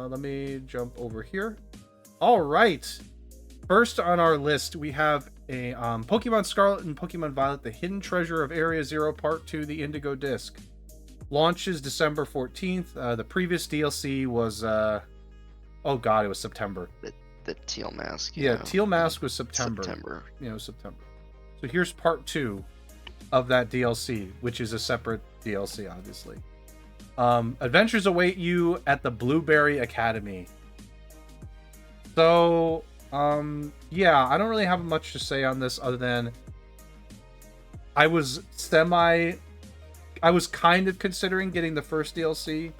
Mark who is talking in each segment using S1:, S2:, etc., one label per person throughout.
S1: Let me jump over here. All right. First on our list, we have a Pokemon Scarlet and Pokemon Violet, The Hidden Treasure of Area Zero Part 2, the Indigo Disk. Launches December 14th. The previous DLC was, it was September.
S2: The Teal Mask.
S1: Yeah, Teal Mask was September. September. So here's Part 2 of that DLC, which is a separate DLC, obviously. Adventures await you at the Blueberry Academy. So, I don't really have much to say on this other than I was kind of considering getting the first DLC.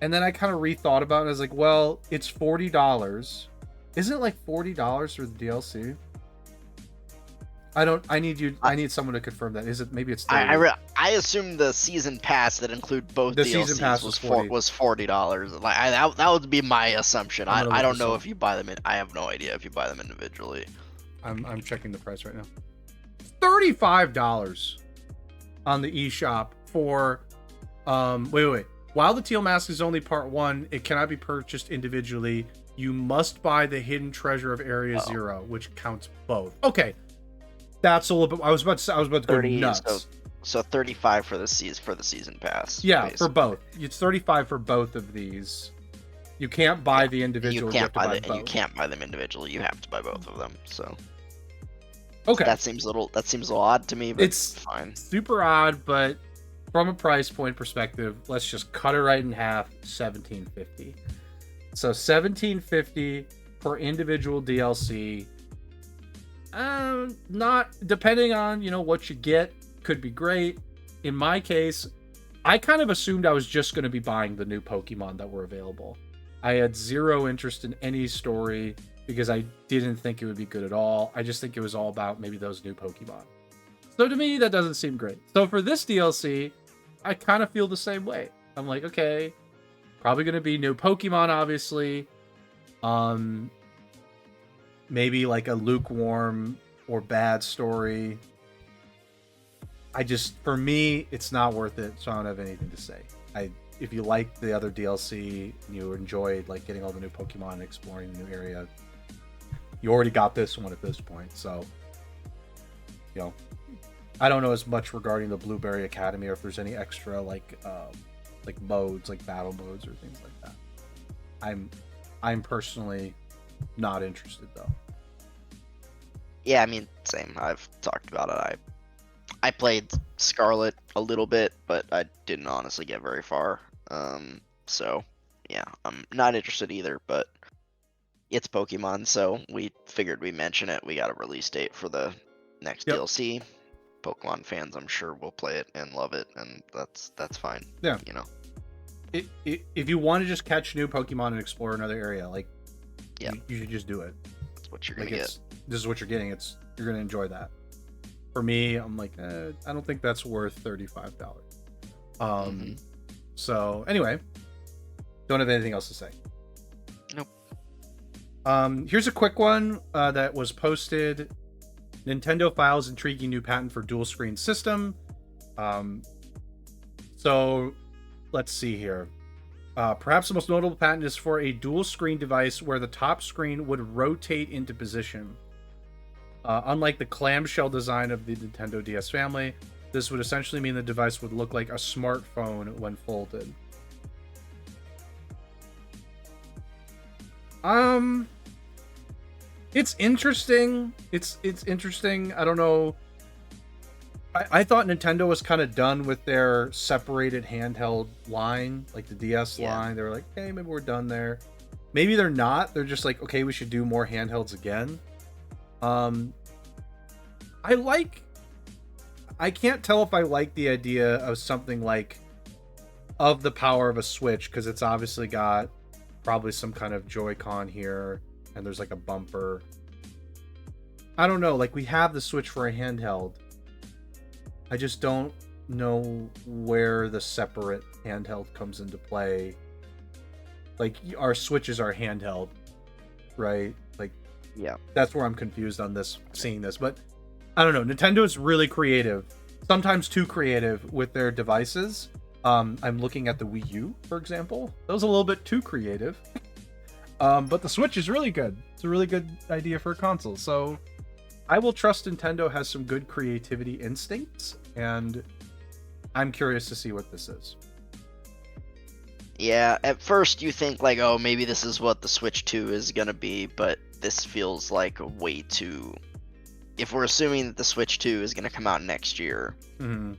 S1: And then I kind of rethought about it. And I was like, well, it's $40. Isn't it like $40 for the DLC? I need someone to confirm that. Is it, maybe it's 30.
S2: I assume the season pass that include both
S1: the
S2: DLCs
S1: season pass was
S2: $40. Like that would be my assumption. I don't know if you buy them I have no idea if you buy them individually.
S1: I'm checking the price right now. $35 on the eShop for wait. While the Teal Mask is only part 1, it cannot be purchased individually. You must buy the Hidden Treasure of Area Zero, which counts both. Okay. That's a little bit. I was about to go nuts.
S2: So 35 for the season pass.
S1: Yeah,
S2: basically.
S1: For both. It's 35 for both of these. You can't buy the individual.
S2: You can't buy them individually. You have to buy both of them. So.
S1: Okay.
S2: That seems a little odd to me, but it's fine.
S1: Super odd, but from a price point perspective, let's just cut it right in half. $17.50. So $17.50 per individual DLC. Not depending on what you get, could be great. In my case, I kind of assumed I was just going to be buying the new Pokemon that were available. I had zero interest in any story because I didn't think it would be good at all. I just think it was all about maybe those new Pokemon. So to me, that doesn't seem great. So for this DLC, I kind of feel the same way. I'm like, okay, probably going to be new Pokemon, obviously. Maybe like a lukewarm or bad story. For me, it's not worth it, so I don't have anything to say. If you like the other DLC, and you enjoyed like getting all the new Pokemon and exploring the new area, you already got this one at this point. So, I don't know as much regarding the Blueberry Academy or if there's any extra like modes, like battle modes or things like that. I'm personally not interested though.
S2: Yeah, I mean, same. I've talked about it. I played Scarlet a little bit, but I didn't honestly get very far. So yeah, I'm not interested either, but it's Pokemon, so we figured we'd mention it. We got a release date for the next DLC. Pokemon fans, I'm sure, will play it and love it, and that's fine.
S1: Yeah. If you want to just catch new Pokemon and explore another area, you should just do it.
S2: That's what you're gonna get.
S1: This is what you're getting. You're gonna enjoy that. For me, I'm like, I don't think that's worth $35. So anyway, don't have anything else to say.
S2: Nope.
S1: Here's a quick one that was posted. Nintendo files intriguing new patent for dual screen system. So let's see here. Perhaps the most notable patent is for a dual screen device where the top screen would rotate into position. Unlike the clamshell design of the Nintendo DS family, this would essentially mean the device would look like a smartphone when folded. It's interesting. It's interesting. I don't know. I thought Nintendo was kind of done with their separated handheld line, like the DS line. They were like, hey, maybe we're done there. Maybe they're not. They're just like, okay, we should do more handhelds again. I can't tell if I like the idea of something like of the power of a Switch, because it's obviously got probably some kind of Joy-Con here, and there's like a bumper. I don't know, like we have the Switch for a handheld. I just don't know where the separate handheld comes into play. Like our Switch is our handheld, right? Like,
S2: yeah,
S1: that's where I'm confused on this, seeing this. But I don't know. Nintendo is really creative, sometimes too creative with their devices. I'm looking at the Wii U, for example. That was a little bit too creative. But the Switch is really good. It's a really good idea for a console. So I will trust Nintendo has some good creativity instincts, and I'm curious to see what this is.
S2: Yeah, at first you think like, oh, maybe this is what the Switch 2 is gonna be, but this feels like a way too. If we're assuming that the Switch 2 is gonna come out next year,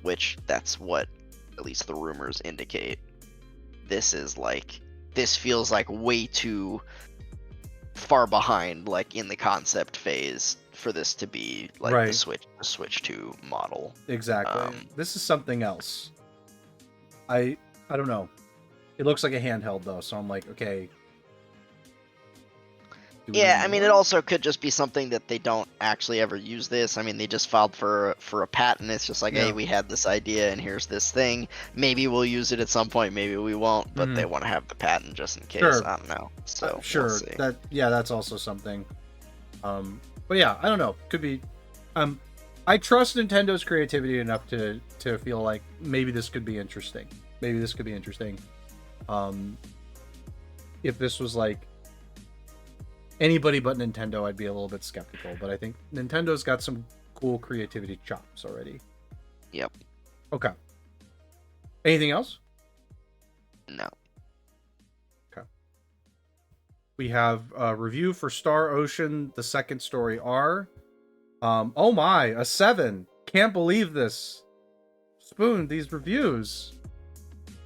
S2: which that's what at least the rumors indicate, this feels like way too far behind, like in the concept phase, for this to be like
S1: Right.
S2: the Switch 2 model.
S1: Exactly. This is something else. I don't know. It looks like a handheld though, so I'm like, okay.
S2: Yeah, I mean, it also could just be something that they don't actually ever use this. I mean, they just filed for a patent. It's just like, hey, we had this idea, and here's this thing. Maybe we'll use it at some point. Maybe we won't. But they want to have the patent just in case.
S1: Sure.
S2: I don't know. So
S1: sure,
S2: we'll see.
S1: that's also something. But yeah, I don't know. Could be. I trust Nintendo's creativity enough to feel like maybe this could be interesting. If this was like anybody but Nintendo, I'd be a little bit skeptical, but I think Nintendo's got some cool creativity chops already.
S2: Yep.
S1: Okay. Anything else?
S2: No.
S1: Okay. We have a review for Star Ocean, the second story R. Oh my, a 7. Can't believe this. Spoon, these reviews.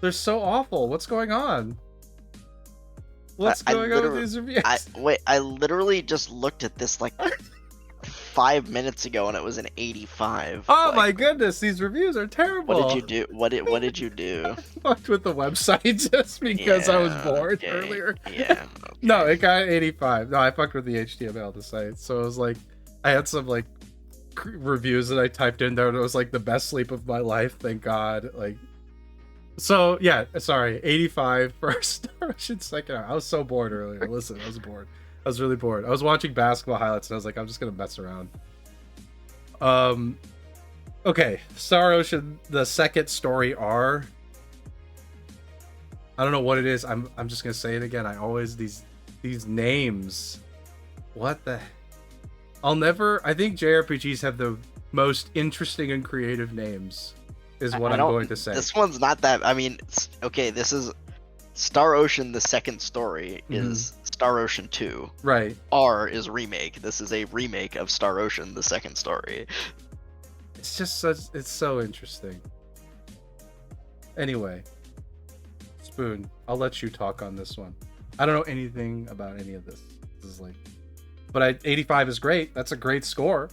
S1: They're so awful. What's going on? What's going on with these reviews?
S2: I literally just looked at this like 5 minutes ago, and it was an 85.
S1: Oh my goodness, these reviews are terrible.
S2: What did you do? What did you do?
S1: I fucked with the website just because I was bored earlier.
S2: Yeah. Okay.
S1: No, it got 85. No, I fucked with the HTML of the site. So it was like, I had some like reviews that I typed in there, and it was like the best sleep of my life. Thank God. Like, so yeah, sorry, 85 for Star Ocean second. I was so bored earlier. Listen, I was bored. I was really bored. I was watching basketball highlights, and I was like, I'm just gonna mess around. Okay, Star Ocean, the second story R. I don't know what it is. I'm just gonna say it again. I always these names. What the? I think JRPGs have the most interesting and creative names. Is what I'm going to say.
S2: This one's not that. I mean, okay, this is Star Ocean. The second story is Star Ocean 2.
S1: Right.
S2: R is remake. This is a remake of Star Ocean, the second story.
S1: It's just it's so interesting. Anyway, Spoon, I'll let you talk on this one. I don't know anything about any of this. This is like, but 85 is great. That's a great score.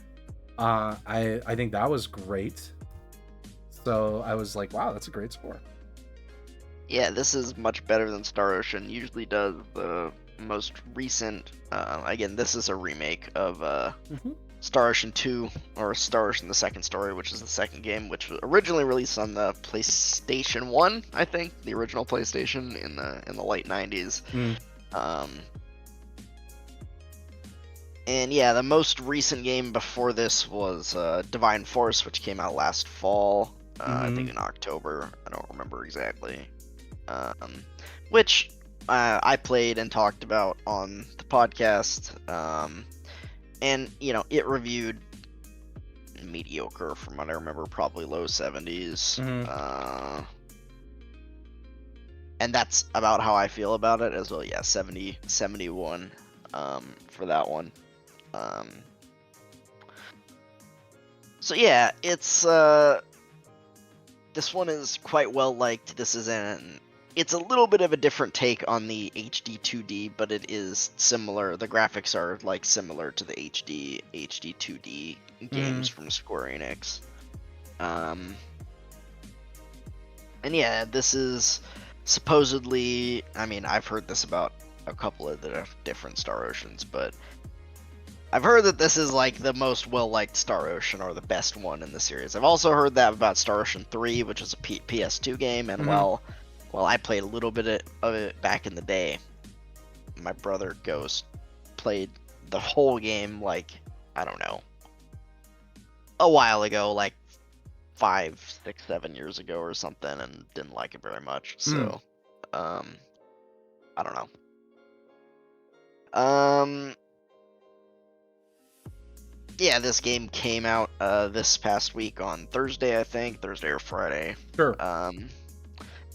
S1: I think that was great. So I was like, wow, that's a great score.
S2: Yeah, this is much better than Star Ocean usually does. The most recent, again, this is a remake of Star Ocean 2, or Star Ocean the Second Story, which is the second game, which was originally released on the PlayStation 1, I think, the original PlayStation in the late 90s. And yeah, the most recent game before this was Divine Force, which came out last fall. I think in October. I don't remember exactly. Which I played and talked about on the podcast. And, you know, it reviewed mediocre from what I remember, probably low 70s. And that's about how I feel about it as well. Yeah, 70, 71 for that one. So yeah, it's this one is quite well liked. This is it's a little bit of a different take on the HD 2D, but it is similar. The graphics are like similar to the HD 2D games from Square Enix. And yeah, this is supposedly, I mean, I've heard this about a couple of the different Star Oceans, but I've heard that this is like the most well-liked Star Ocean, or the best one in the series. I've also heard that about Star Ocean 3, which is a PS2 game, and well, I played a little bit of it back in the day. My brother Ghost played the whole game, like, I don't know, a while ago, like 5, 6, 7 years ago or something, and didn't like it very much. So, I don't know. Yeah, this game came out this past week on Thursday, I think, Thursday or Friday.
S1: Sure.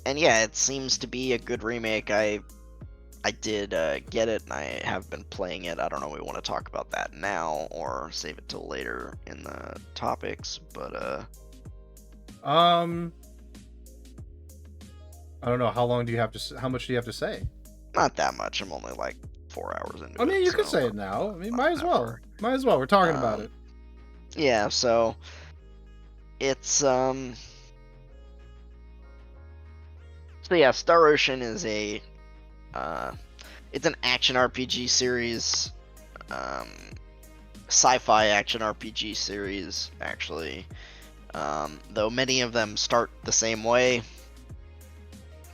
S2: And yeah, it seems to be a good remake. I did get it, and I have been playing it. I don't know if we want to talk about that now or save it till later in the topics, but
S1: I don't know. How long do you have to? How much do you have to say?
S2: not that much. I'm only like 4 hours into it.
S1: I mean, you could
S2: so
S1: say it now. I mean, might as
S2: not
S1: well.
S2: far.
S1: Might as well. We're talking about it.
S2: Yeah, so it's so yeah, Star Ocean is a it's an action RPG series, sci-fi action RPG series actually. Though many of them start the same way.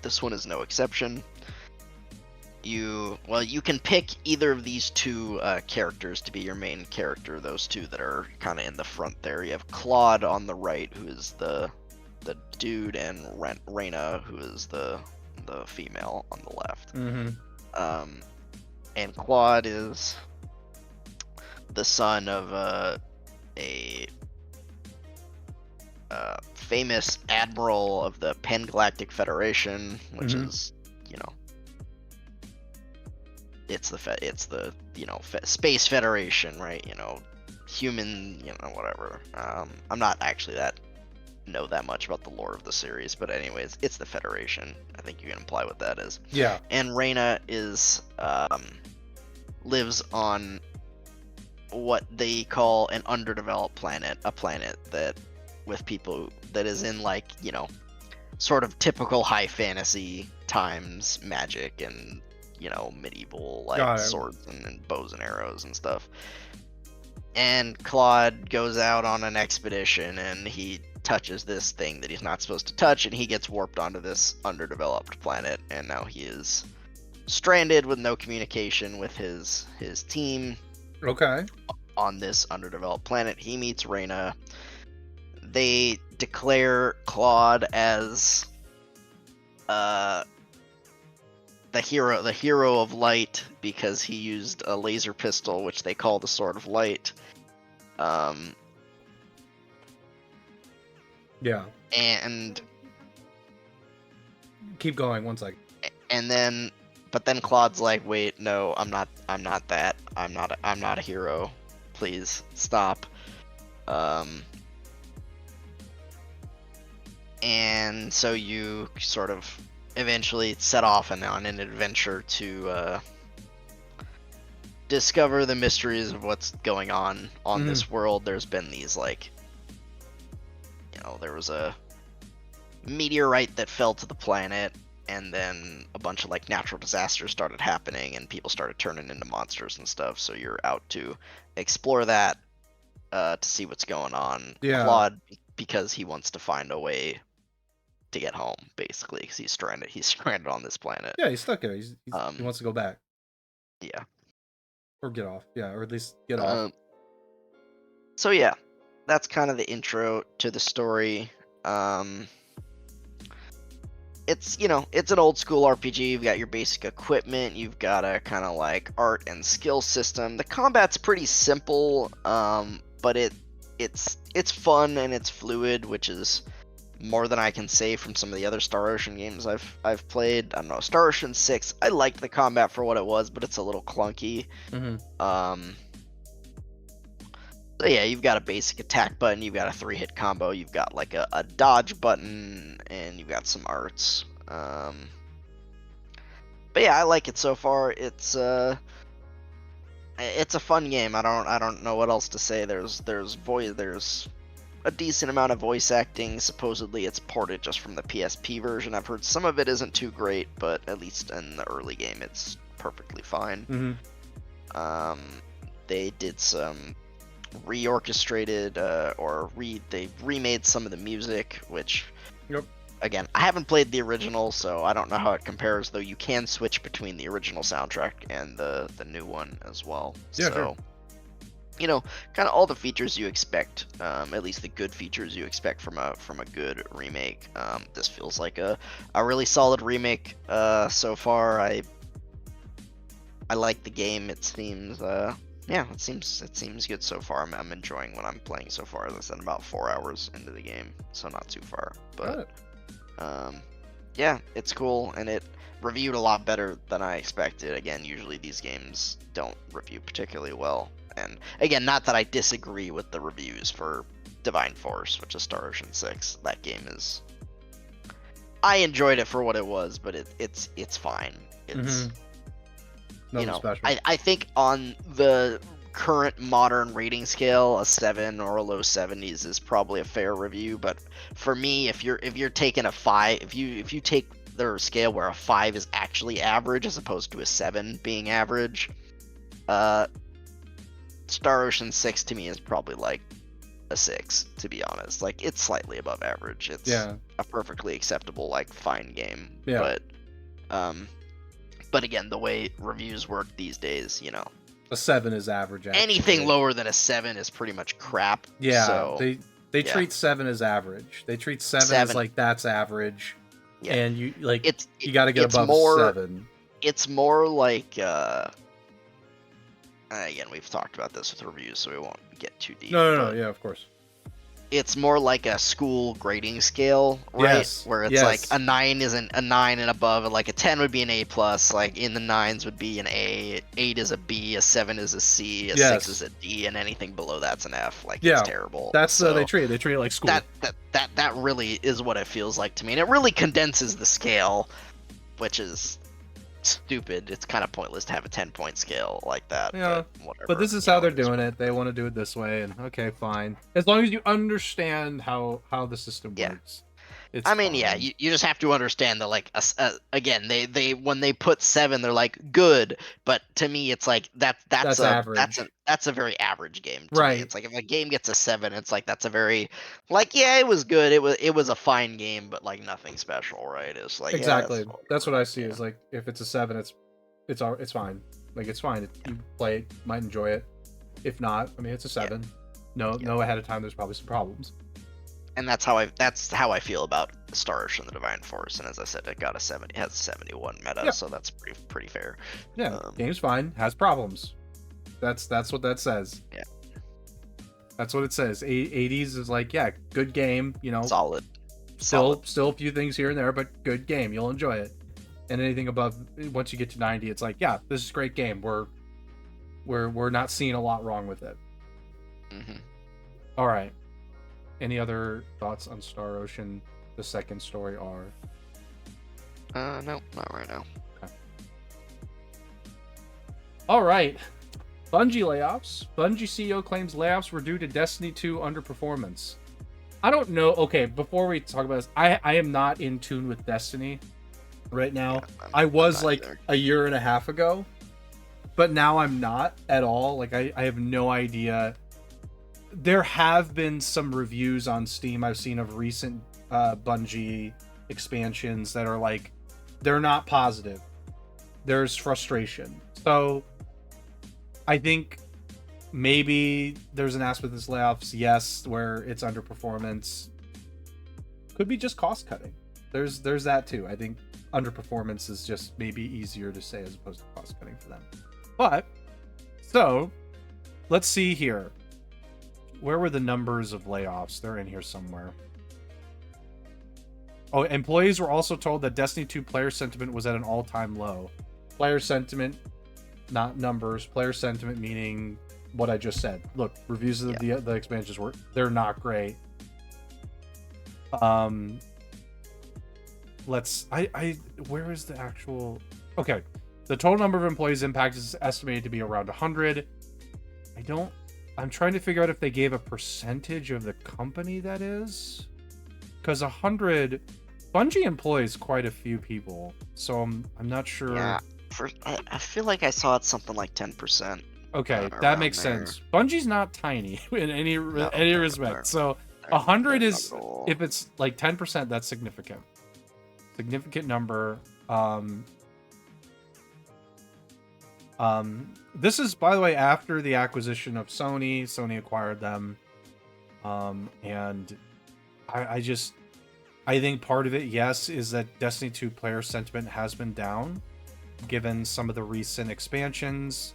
S2: This one is no exception. You can pick either of these two characters to be your main character. Those two that are kind of in the front there. You have Claude on the right, who is the dude, and Reyna, who is the female on the left. And Claude is the son of a famous admiral of the Pan-Galactic Federation, which is, it's the Space Federation, right? Human, whatever. I'm not actually know that much about the lore of the series, but anyways, it's the Federation. I think you can imply what that is.
S1: Yeah.
S2: And Reyna is lives on what they call an underdeveloped planet, a planet that with people that is in sort of typical high fantasy times, magic and medieval swords and bows and arrows and stuff. And Claude goes out on an expedition and he touches this thing that he's not supposed to touch, and he gets warped onto this underdeveloped planet, and now he is stranded with no communication with his team.
S1: Okay.
S2: On this underdeveloped planet, he meets Reyna. They declare Claude as the hero of light, because he used a laser pistol, which they call the Sword of Light.
S1: Yeah.
S2: And
S1: keep going. 1 second.
S2: And then, but then Claude's like, "Wait, no, I'm not that. I'm not a hero. Please stop." And so you sort of eventually set off on an adventure to discover the mysteries of what's going on this world. There's been these there was a meteorite that fell to the planet, and then a bunch of natural disasters started happening, and people started turning into monsters and stuff. So you're out to explore that, to see what's going on.
S1: Yeah.
S2: Claude, because he wants to find a way to get home, basically, because he's stranded on this planet.
S1: Yeah, he's stuck there. He wants to go back.
S2: Yeah.
S1: Or get off. Yeah, or at least get off.
S2: So yeah, that's kind of the intro to the story. It's it's an old school RPG. You've got your basic equipment. You've got a kind of art and skill system. The combat's pretty simple, but it's fun and it's fluid, which is more than I can say from some of the other Star Ocean games I've played. I don't know, Star Ocean 6, I liked the combat for what it was, but it's a little clunky. So yeah, you've got a basic attack button, you've got a 3-hit combo, you've got a dodge button, and you've got some arts. But yeah, I like it so far. It's a fun game. I don't know what else to say. There's a decent amount of voice acting. Supposedly it's ported just from the PSP version. I've heard some of it isn't too great, but at least in the early game it's perfectly fine. They did some reorchestrated they remade some of the music, which again, I haven't played the original, so I don't know how it compares, though you can switch between the original soundtrack and the new one as well.
S1: Yeah,
S2: so you know, kind of all the features you expect, at least the good features you expect from a good remake. This feels like a really solid remake so far. I like the game. It seems yeah, it seems good so far. I'm enjoying what I'm playing so far. As I said, about 4 hours into the game, so not too far. But yeah, it's cool, and it reviewed a lot better than I expected. Again, usually these games don't review particularly well. And again, not that I disagree with the reviews for Divine Force, which is Star Ocean 6. That game is, I enjoyed it for what it was, but it's fine. It's
S1: Nothing special.
S2: I think on the current modern rating scale, a 7 or a low 70s is probably a fair review. But for me, if you're taking a 5, if you take their scale where a 5 is actually average as opposed to a 7 being average, Star Ocean 6 to me is probably like a 6, to be honest. Like, it's slightly above average. It's a perfectly acceptable, like, fine game.
S1: Yeah.
S2: But again, the way reviews work these days, you know,
S1: a 7 is average. Actually.
S2: Anything lower than a 7 is pretty much crap.
S1: Yeah,
S2: so,
S1: they treat 7 as average. They treat 7 as like that's average. Yeah. And you like you got to get above a 7.
S2: It's more like again, we've talked about this with reviews, so we won't get too deep.
S1: No, yeah, of course.
S2: It's more like a school grading scale, right?
S1: Yes.
S2: Where it's like a 9 isn't a 9 and above, and like a 10 would be an A plus, like in the 9s would be an A, 8 is a B, a 7 is a C, a 6 is a D, and anything below that's an F. Like, it's terrible.
S1: That's so they treat it like school.
S2: That really is what it feels like to me, and it really condenses the scale, which is stupid. It's kind of pointless to have a 10-point scale like that.
S1: Yeah,
S2: but whatever.
S1: But this is how they're doing it. They want to do it this way, and okay, fine. As long as you understand how the system works. It's fine.
S2: You just have to understand that, like, again, they when they put 7, they're like good, but to me, it's like that's average. That's a very average game. To me. It's like if a game gets a 7, it's like that's a very, like, yeah, it was good. It was a fine game, but like nothing special, right? It's like
S1: exactly. That's what I see. Is like if it's a 7, it's fine. Like, it's fine. You play it, might enjoy it. If not, I mean, it's a 7. No, ahead of time, there's probably some problems.
S2: And that's how I feel about Star Ocean: The Divine Force. And as I said, it got a 70. It has a 71 meta, so that's pretty fair.
S1: Yeah, game's fine. Has problems. That's what that says.
S2: Yeah,
S1: that's what it says. 80s is like, yeah, good game. You know,
S2: solid.
S1: Still a few things here and there, but good game. You'll enjoy it. And anything above, once you get to 90, it's like, yeah, this is a great game. We're not seeing a lot wrong with it. All right. Any other thoughts on Star Ocean, the second story R?
S2: No, not right now.
S1: Okay. All right. Bungie layoffs. Bungie CEO claims layoffs were due to Destiny 2 underperformance. I don't know. Okay, before we talk about this, I am not in tune with Destiny right now. I was like either. A year and a half ago, but now I'm not at all. Like, I have no idea. There have been some reviews on Steam I've seen of recent Bungie expansions that are like, they're not positive. There's frustration. So I think maybe there's an aspect of this layoffs, yes, where it's underperformance. Could be just cost cutting. There's that too. I think underperformance is just maybe easier to say as opposed to cost cutting for them. But so let's see here. Where were the numbers of layoffs? They're in here somewhere. Oh, employees were also told that Destiny 2 player sentiment was at an all-time low. Player sentiment, not numbers. Player sentiment meaning what I just said. Look, reviews of the expansions they're not great. Where is the actual? Okay, the total number of employees impacted is estimated to be around 100. I'm trying to figure out if they gave a percentage of the company that is, because 100 Bungie employs quite a few people, so I'm not sure.
S2: Yeah, I feel like I saw it something like 10%.
S1: Okay, that makes sense. Bungie's not tiny in any respect, so 100 is, if it's like 10%, that's significant number. This is, by the way, after the acquisition of Sony. Sony acquired them. And I think part of it, yes, is that Destiny 2 player sentiment has been down, given some of the recent expansions.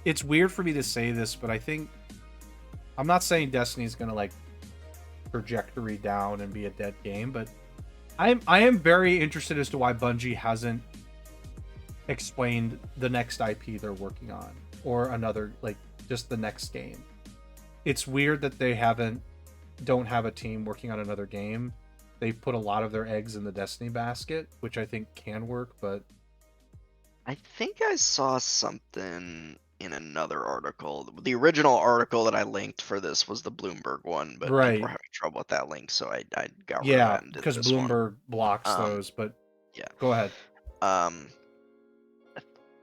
S1: It's weird for me to say this, but I think I'm not saying Destiny's gonna like trajectory down and be a dead game, but I am very interested as to why Bungie hasn't explained the next IP they're working on, or another, like, just the next game. It's weird that they don't have a team working on another game. They put a lot of their eggs in the Destiny basket, which I think can work, but
S2: I think I saw something in another article. The original article that I linked for this was the Bloomberg one, but people were
S1: right.
S2: having trouble with that link, so I got rid of
S1: Yeah,
S2: that and did
S1: because
S2: this one.
S1: Bloomberg blocks
S2: Um,
S1: those, but
S2: yeah.
S1: go ahead.
S2: I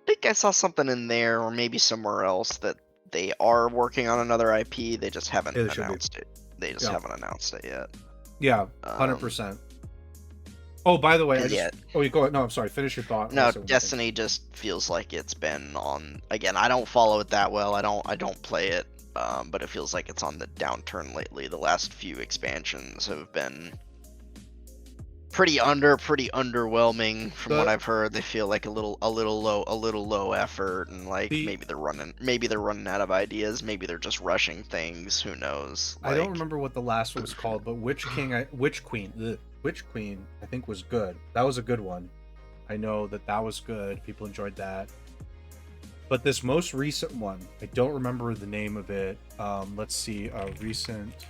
S2: think I saw something in there, or maybe somewhere else, that they are working on another IP. They just haven't
S1: It should be.
S2: announced it. They just
S1: Yeah.
S2: haven't announced it yet.
S1: Yeah, 100%. Oh, by the way, oh, you go ahead. No, I'm sorry. Finish your thought.
S2: No, Destiny just feels like it's been on. Again, I don't follow it that well. I don't play it. But it feels like it's on the downturn lately. The last few expansions have been pretty underwhelming from what I've heard. They feel like a little low effort, and like maybe they're running out of ideas. Maybe they're just rushing things. Who knows?
S1: I don't remember what the last one was called, but Witch Queen, I think was good. That was a good one. I know that was good. People enjoyed that. But this most recent one, I don't remember the name of it. Let's see, a recent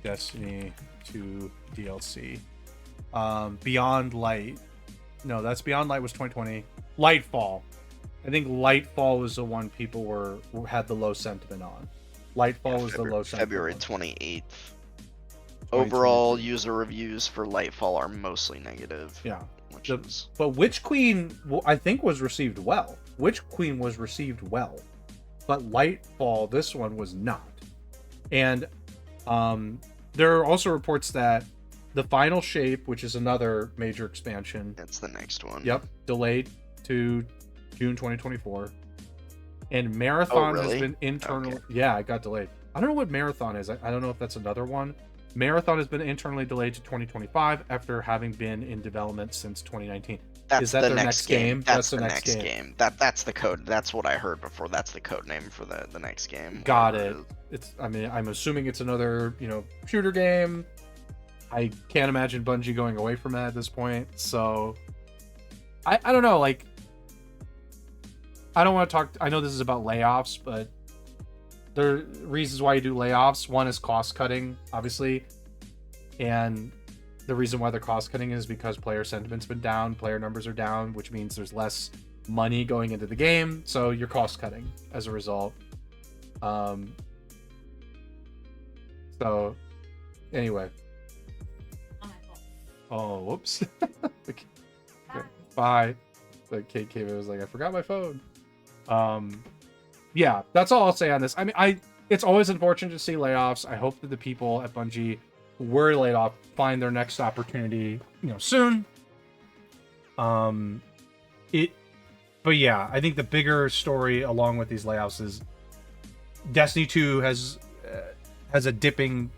S1: Destiny 2 DLC. Beyond Light. No, that's Beyond Light was 2020. Lightfall. I think Lightfall was the one people had the low sentiment on. Lightfall was the low sentiment.
S2: February 28th. Overall user reviews for Lightfall are mostly negative.
S1: Yeah. But Witch Queen, I think, was received well. Witch Queen was received well. But Lightfall, this one was not. And there are also reports that the Final Shape, which is another major expansion.
S2: That's the next one.
S1: Yep. Delayed to June 2024. And Marathon has been internally... Okay. Yeah, it got delayed. I don't know what Marathon is. I don't know if that's another one. Marathon has been internally delayed to 2025 after having been in development since 2019.
S2: Is that the next game? That's the next game. That's the code. That's what I heard before. That's the code name for the next game.
S1: Got it. I'm assuming it's another, shooter game. I can't imagine Bungie going away from that at this point. So I don't know, like, I don't want to talk. I know this is about layoffs, but there are reasons why you do layoffs. One is cost cutting, obviously. And the reason why they're cost cutting is because player sentiment's been down, player numbers are down, which means there's less money going into the game. So you're cost cutting as a result. So anyway. Oh, whoops. Bye. The Kate came in, was like, I forgot my phone. Yeah, that's all I'll say on this. I mean, it's always unfortunate to see layoffs. I hope that the people at Bungie who were laid off find their next opportunity, soon. But yeah, I think the bigger story along with these layoffs is Destiny 2 has a dipping,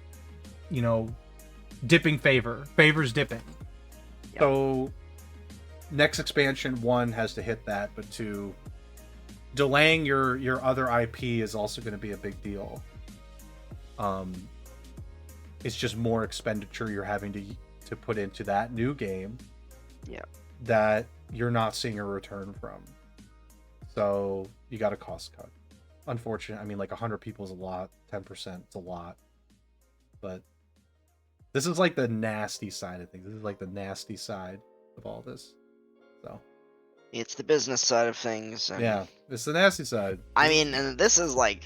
S1: dipping favors dipping. Yep. So next expansion, 1 has to hit that, but 2, delaying your other IP is also going to be a big deal. It's just more expenditure you're having to put into that new game.
S2: Yeah. That
S1: you're not seeing a return from. So you got a cost cut. Unfortunate. I mean, like 100 people is a lot. 10% is a lot. But this is like the nasty side of things. This is like the nasty side of all this. So
S2: it's the business side of things.
S1: Yeah, it's the nasty side.
S2: I mean, and this is like,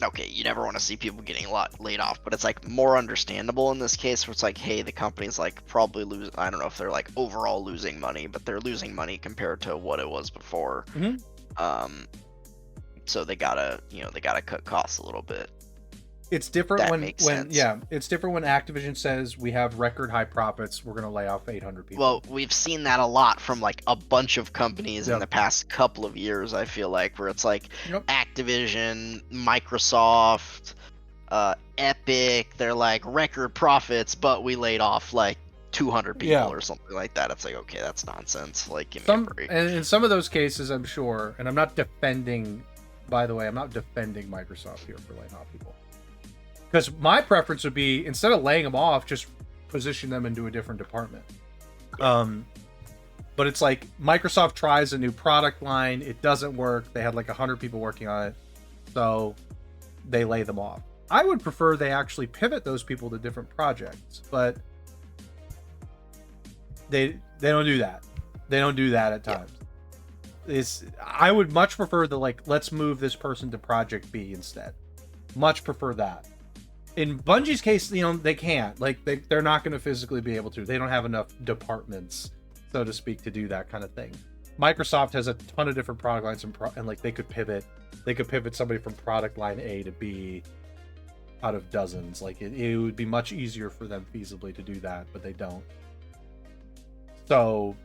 S2: okay, you never want to see people getting laid off, but it's like more understandable in this case where it's like, hey, the company's like probably I don't know if they're like overall losing money, but they're losing money compared to what it was before.
S1: Mm-hmm.
S2: So they gotta cut costs a little bit.
S1: It's different
S2: That
S1: when
S2: makes sense.
S1: yeah, it's different when Activision says we have record high profits, we're gonna lay off 800 people.
S2: Well, we've seen that a lot from like a bunch of companies in
S1: Yep.
S2: the past couple of years. I feel like where it's like
S1: Yep.
S2: Activision, Microsoft, Epic. They're like record profits, but we laid off like 200 people
S1: Yeah.
S2: or something like that. It's like, okay, that's nonsense. Like, give me
S1: Some
S2: a break.
S1: and in some of those cases, I'm sure, and I'm not defending. By the way, I'm not defending Microsoft here for laying off people. Because my preference would be, instead of laying them off, just position them into a different department. But it's like Microsoft tries a new product line, it doesn't work. They had like 100 people working on it, so they lay them off. I would prefer they actually pivot those people to different projects, but they don't do that. They don't do that at times. I would much prefer the like, let's move this person to Project B instead. Much prefer that. In Bungie's case, you know, they can't. Like, they're not going to physically be able to. They don't have enough departments, so to speak, to do that kind of thing. Microsoft has a ton of different product lines, and like, they could pivot. They could pivot somebody from product line A to B out of dozens. Like, it would be much easier for them feasibly to do that, but they don't. So,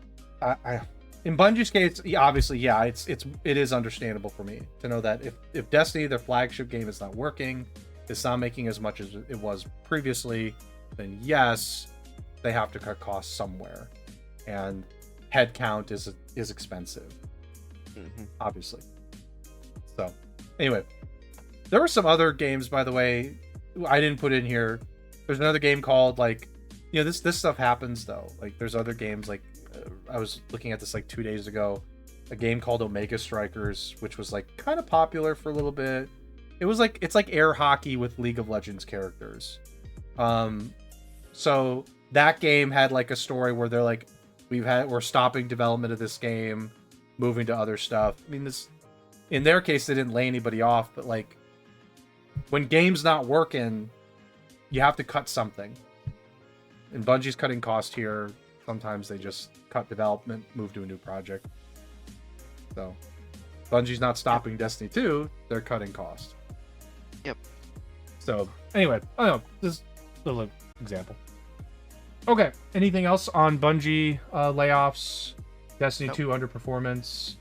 S1: in Bungie's case, obviously, yeah, it is understandable for me to know that if Destiny, their flagship game, is not working, it's not making as much as it was previously, then yes, they have to cut costs somewhere, and headcount is expensive, obviously. So, anyway, there were some other games, by the way, I didn't put in here. There's another game called, like, you know, this stuff happens though. Like, there's other games, like, I was looking at this like 2 days ago, a game called Omega Strikers, which was like kind of popular for a little bit. It's like air hockey with League of Legends characters. So that game had like a story where they're like, we're stopping development of this game, moving to other stuff. I mean, in their case, they didn't lay anybody off, but like, when game's not working, you have to cut something. And Bungie's cutting cost here. Sometimes they just cut development, move to a new project. So Bungie's not stopping Destiny 2, they're cutting cost.
S2: Yep.
S1: So anyway, I don't know, this is a little example. Okay, anything else on Bungie layoffs, Destiny 2 underperformance?